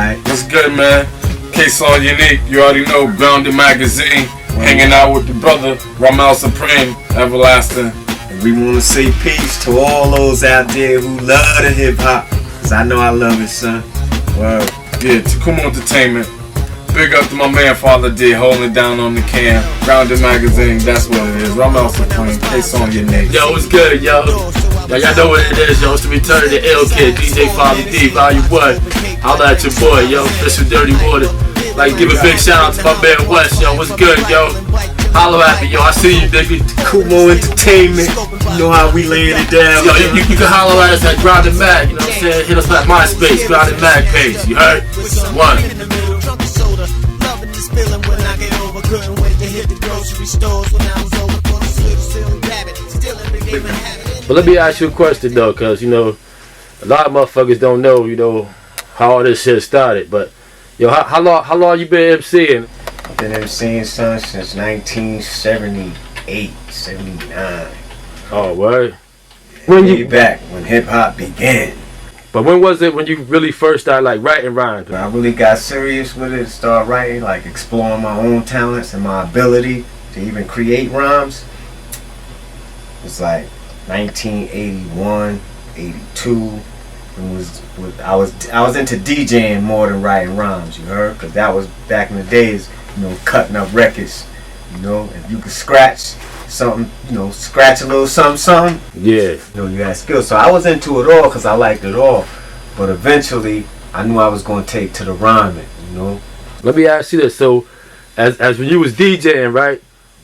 Alright. What's good, man? Case on Unique, you already know, Grounded Magazine. Hanging out with the brother, Ramel Supreme, Everlasting. And we want to say peace to all those out there who love the hip hop. Cause I know I love it, son. Word. Yeah, Tacoma Entertainment. Big up to my man Father D, holding it down on the cam. Grounded Magazine, that's what it is. Ramel Supreme, Case on Unique. Yo, what's good, yo? Y'all know what it is, yo. It's the return of the L Kid, DJ Father D, Volume 1. Holla at your boy, yo. Official Dirty Water. Like, give a big shout out to my man West, yo. What's good, yo? Holla at me, yo. I see you, nigga. Tacoma Entertainment. You know how we laying it down. Yo, you can holler at us at Grounded Mag, you know what I'm saying? Hit us at MySpace, Grounded Mag page, you heard? One. But let me ask you a question though, cause you know, a lot of motherfuckers don't know, you know, how all this shit started. But yo, how long you been MCing? I've been MCing, son, since 1978, 79. Oh, word. When you back when hip hop began. But when was it when you really first started like writing rhymes? When I really got serious with it, started writing, like exploring my own talents and my ability to even create rhymes. It's like 1981, 82. I was into DJing more than writing rhymes, you heard? Because that was back in the days, you know, cutting up records. You know, if you could scratch something, you know, scratch a little something, yeah, you know, you had skills. So I was into it all because I liked it all. But eventually, I knew I was going to take to the rhyming, you know? Let me ask you this. So, as when you was DJing, right?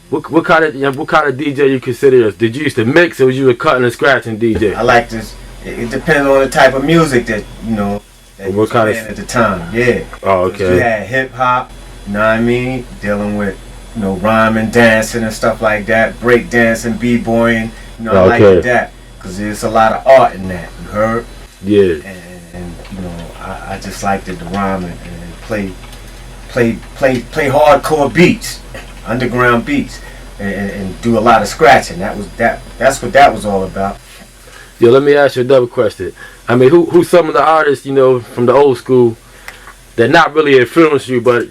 What kind of DJ you consider us? Did you used to mix or was you a cutting and scratching DJ? I like this. It depends on the type of music that, you know, that what kind of at the time. Yeah. Oh, okay. You had hip hop, you know what I mean? Dealing with, you know, rhyming, dancing and stuff like that. Break dancing, b-boying. You know, I like that. Because there's a lot of art in that. You heard? Yeah. And you know, I just liked it, the rhyming and play hardcore beats, underground beats, and do a lot of scratching. That's what that was all about. Yo, let me ask you another question. I mean, who's some of the artists, you know, from the old school that not really influenced you, but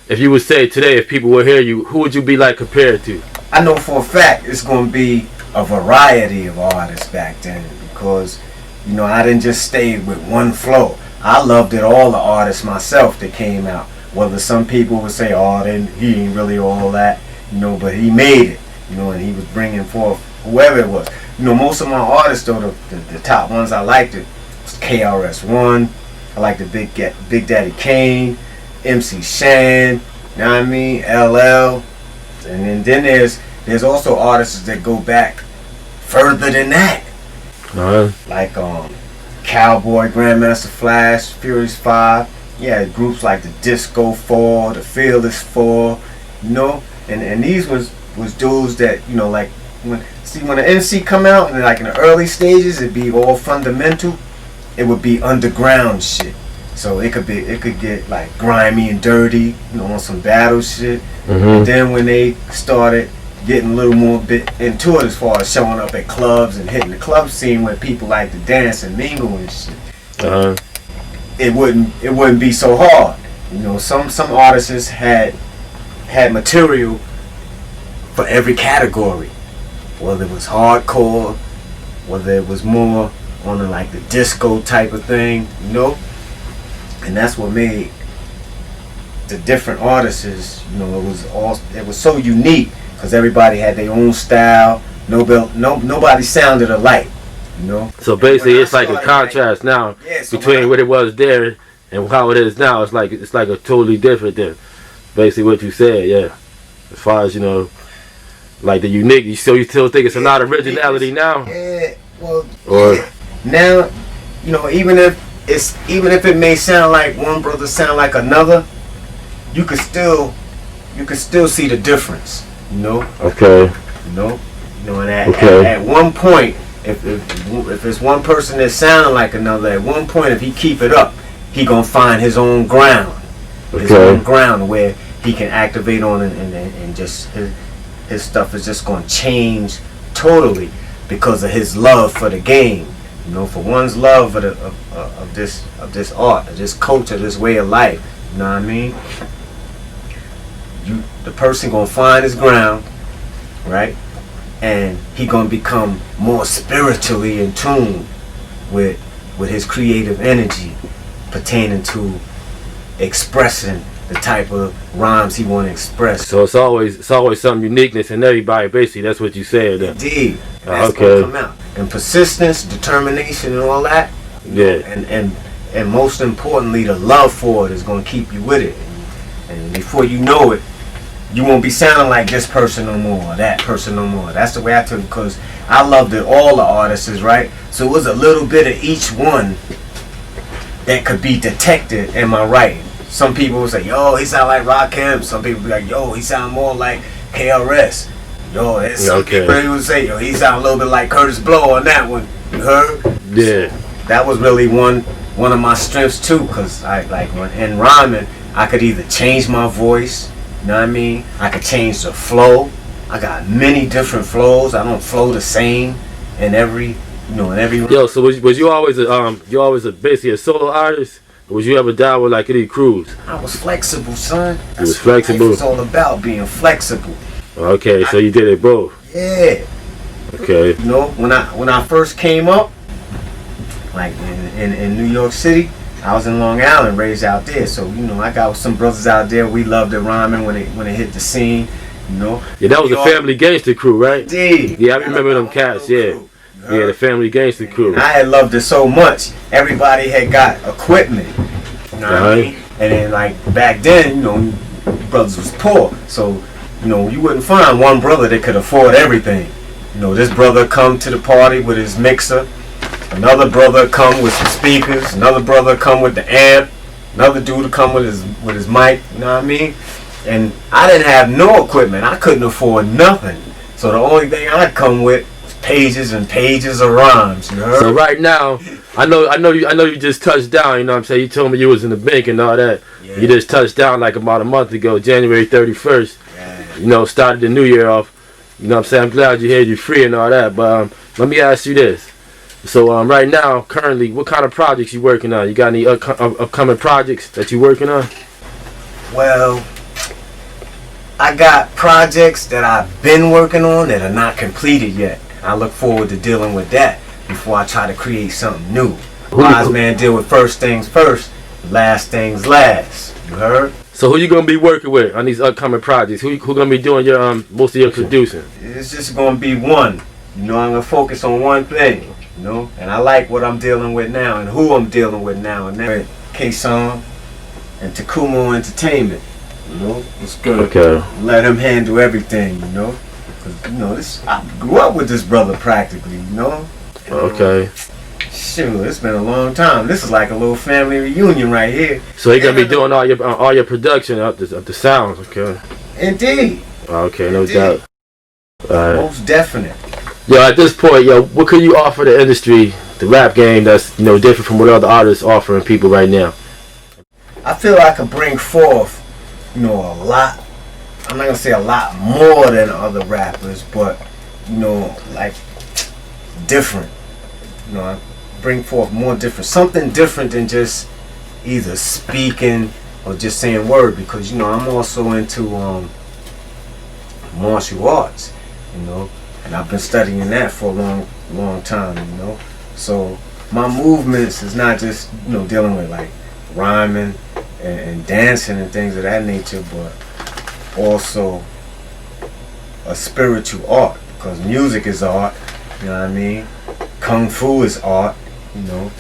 if you would say today, if people would hear you, who would you be like compared to? I know for a fact it's going to be a variety of artists back then because, you know, I didn't just stay with one flow. I loved it, all the artists myself that came out. Whether some people would say, oh, he ain't really all that, you know, but he made it, you know, and he was bringing forth whoever it was. You know, most of my artists, though, the top ones I liked it was KRS-One. I liked the Big Daddy Kane, MC Shan, you know what I mean, LL. And then there's also artists that go back further than that. Like Cowboy, Grandmaster Flash, Furious 5. Yeah, groups like the Disco 4, the Fearless 4, you know. And these was dudes that, you know, like when an MC come out and like in the early stages it'd be all fundamental, it would be underground shit. So it could get like grimy and dirty, you know, on some battle shit. And then when they started getting a little more bit into it as far as showing up at clubs and hitting the club scene where people like to dance and mingle and shit, it wouldn't be so hard. You know, some artists had material for every category, whether it was hardcore, whether it was more on the disco type of thing, you know. And that's what made the different artists, you know, it was so unique because everybody had their own style. Nobody sounded alike, you know. So basically, it's like a contrast now between what it was there and how it is now. It's like a totally different thing. Basically, what you said, yeah. As far as, you know, like the unique, you still think it's a lot of originality now. Yeah, well, now, you know, even if it may sound like one brother sound like another, you could still see the difference, you know. Okay. You know, and at one point, if it's one person that sounding like another, at one point if he keep it up, he gonna find his own ground, his own ground where he can activate on and just his stuff is just gonna change totally because of his love for the game. You know, for one's love of this art, of this culture, this way of life. You know what I mean? The person gonna find his ground, right? And he gonna become more spiritually in tune with his creative energy pertaining to expressing the type of rhymes he want to express. So it's always some uniqueness in everybody. Basically, that's what you said. Indeed. That's gonna come out. And persistence, determination, and all that. Yeah. And most importantly, the love for it is gonna keep you with it. And before you know it, you won't be sounding like this person no more, or that person no more. That's the way I took it, because I loved it, all the artists, right? So it was a little bit of each one that could be detected in my writing. Some people would say, yo, he sound like Rakim. Some people be like, yo, he sound more like KRS. Yo, there's some people who would say, yo, he sound a little bit like Curtis Blow on that one. You heard? Yeah. So that was really one of my strengths too, because I like in rhyming, I could either change my voice, you know what I mean? I could change the flow. I got many different flows. I don't flow the same in every rhyme. Yo, so was you always basically a solo artist? Or was you ever down with like any crews? I was flexible, son. You was flexible. It's all about being flexible. Okay, so you did it both. Yeah. Okay. You know, when I first came up, like in New York City, I was in Long Island, raised out there. So, you know, I got some brothers out there. We loved it rhyming when it hit the scene, you know. Yeah, that was the Family Gangster crew, right? Indeed. Yeah, I remember them cats, yeah. Yeah, the Family Gangster crew. And I had loved it so much. Everybody had got equipment. You know what I mean? And then, like, back then, you know, brothers was poor. So, you know, you wouldn't find one brother that could afford everything. You know, this brother come to the party with his mixer. Another brother come with some speakers. Another brother come with the amp. Another dude come with his mic. You know what I mean? And I didn't have no equipment. I couldn't afford nothing. So the only thing I'd come with was pages and pages of rhymes. You know? So right now, I know you just touched down. You know what I'm saying? You told me you was in the bank and all that. Yeah. You just touched down like about a month ago, January 31st. Yeah. You know, started the new year off. You know what I'm saying? I'm glad you had you free and all that. But let me ask you this. So right now, currently, what kind of projects you working on? You got any upcoming projects that you working on? Well, I got projects that I've been working on that are not completed yet. I look forward to dealing with that before I try to create something new. Wise man deal with first things first, last things last. You heard? So who you gonna be working with on these upcoming projects? Who gonna be doing your most of your producing? It's just gonna be one. You know, I'm gonna focus on one thing. You know, and I like what I'm dealing with now and who I'm dealing with now. And that's K-Song and Takumo Entertainment. You know, it's good. Okay. Let him handle everything. You know, because you know I grew up with this brother practically. You know. Okay. Shoot, it's been a long time. This is like a little family reunion right here. So he gonna be doing all your production of the sounds. Okay. Indeed. Okay, no doubt. Most definite. Yo, at this point, what can you offer the industry, the rap game, that's different from what other artists offering people right now? I feel I could bring forth, a lot. I'm not gonna say a lot more than other rappers, but like different. I bring forth more different, something different than just either speaking or just saying word. Because I'm also into martial arts, and I've been studying that for a long time, So my movements is not just, dealing with like rhyming and dancing and things of that nature, but also a spiritual art, because music is art, you know what I mean? Kung Fu is art, and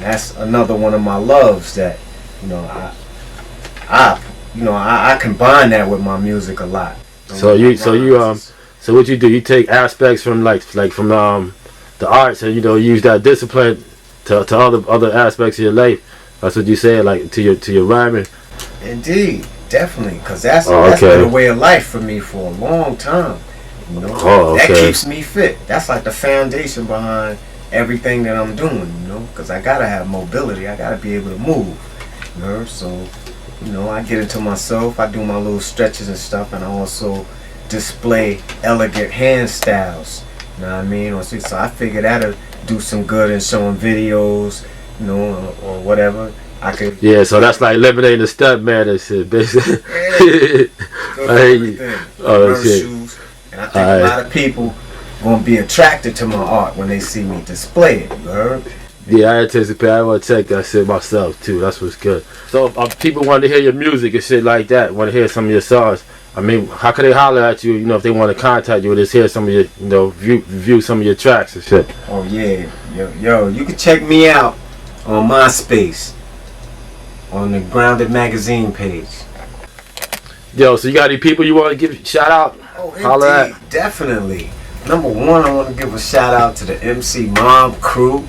that's another one of my loves that, I combine that with my music a lot. So what you do? You take aspects from like from the arts, and use that discipline to other aspects of your life. That's what you say, like to your rhyming. Indeed, definitely, because that's been a way of life for me for a long time. That keeps me fit. That's like the foundation behind everything that I'm doing. Because I gotta have mobility. I gotta be able to move. So, I get into myself. I do my little stretches and stuff, and I also display elegant hand styles. You know what I mean? So I figure do some good in showing videos, you know, or whatever. I could. Yeah, so that's like eliminating the stunt man and shit, basically. Oh shit. And I think a lot of people gonna be attracted to my art when they see me display it. You heard? Yeah, I anticipate. I want to check that shit myself too. That's what's good. So if people want to hear your music and shit like that, want to hear some of your songs, I mean, how can they holler at you? You know, if they want to contact you or just hear some of your, you know, view some of your tracks and shit. Oh yeah, yo, you can check me out on MySpace on the Grounded Magazine page. Yo, so you got any people you want to give shout out? Oh, indeed, definitely. Number one, I want to give a shout out to the MC Mob crew.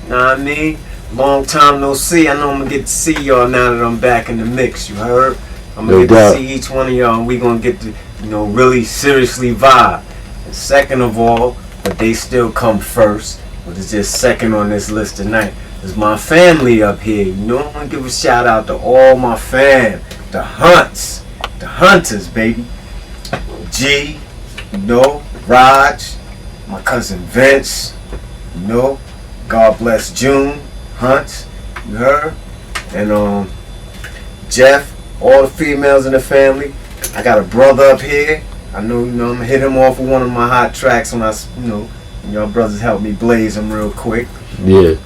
Know what I mean? Long time no see. I know I'm gonna get to see y'all now that I'm back in the mix. You heard? I'm gonna get to see each one of y'all, and we gonna get to, you know, really seriously vibe. And second of all, but they still come first, but it's just second on this list tonight, is my family up here. You know, I'm gonna give a shout out to all my fam, the Hunts, the Hunters, baby. G, you know, Raj, my cousin Vince, you know, God bless June, Hunt, you heard? And Jeff, all the females in the family. I got a brother up here. I know, you know, I'm gonna hit him off with one of my hot tracks when y'all brothers help me blaze them real quick. Yeah.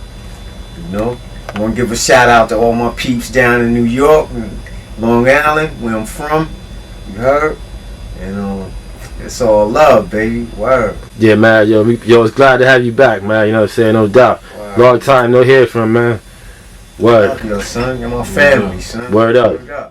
You know, I wanna give a shout out to all my peeps down in New York and Long Island, where I'm from. You heard? And it's all love, baby. Word. Yeah, man. Yo, it's glad to have you back, man. You know what I'm saying? No doubt. Wow. Long time no hear from, man. Word. Yo, son. You're my family, son. Word up. Word up.